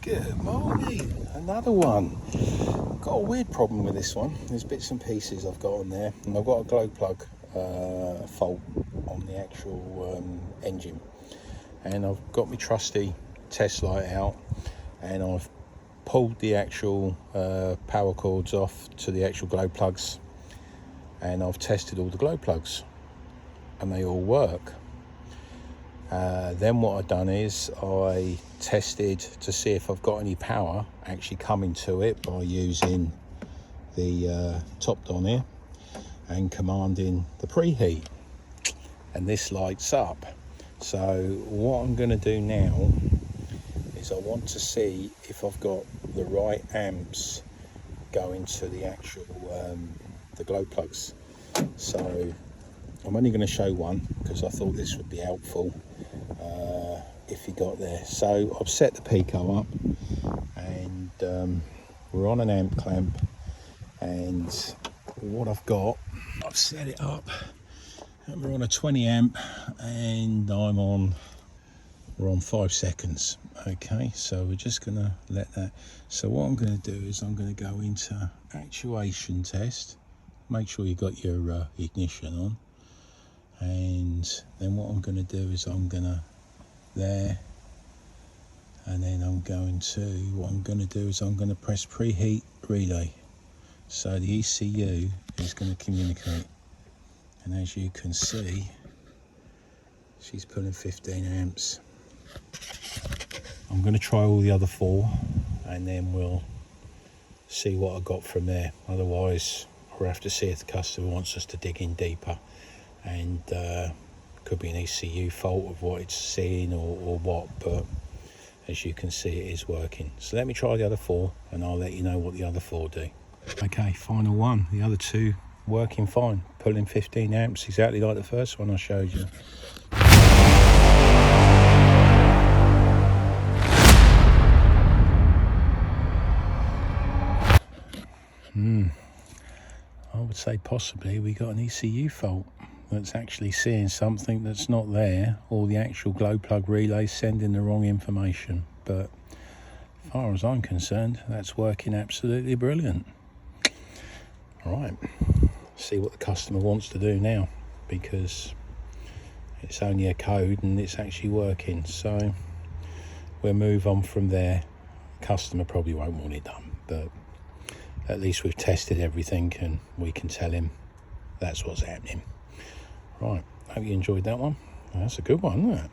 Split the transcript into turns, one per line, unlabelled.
Good morning, another one. Got a weird problem with this one. There's bits and pieces I've got on there, and I've got a glow plug fault on the actual engine, and I've got my trusty test light out, and I've pulled the actual power cords off to the actual glow plugs, and I've tested all the glow plugs and they all work. Then what I've done is I tested to see if I've got any power actually coming to it by using the top down here and commanding the preheat, and this lights up. So what I'm going to do now is I want to see if I've got the right amps going to the actual the glow plugs. So I'm only going to show one because I thought this would be helpful if you got there. So I've set the Pico up, and we're on an amp clamp, and what I've got, I've set it up and we're on a 20 amp, and we're on 5 seconds. Okay, so we're just gonna let that. So what I'm going to do is I'm going to go into actuation test, make sure you got your ignition on, and then what I'm going to do is I'm going to there, and then what I'm going to do is I'm going to press preheat relay, so the ECU is going to communicate, and as you can see she's pulling 15 amps. I'm going to try all the other 4 and then we'll see what I got from there. Otherwise we'll have to see if the customer wants us to dig in deeper, and could be an ECU fault of what it's seeing or what, but as you can see it is working. So let me try the other 4 and I'll let you know what the other 4 do. Okay, final one. The other 2 working fine, pulling 15 amps exactly like the first one I showed you. I would say possibly we got an ECU fault that's actually seeing something that's not there, or the actual glow plug relay sending the wrong information. But as far as I'm concerned, that's working absolutely brilliant. All right, see what the customer wants to do now, because it's only a code and it's actually working. So we'll move on from there. Customer probably won't want it done, but at least we've tested everything and we can tell him that's what's happening. Right, hope you enjoyed that one. That's a good one, isn't it?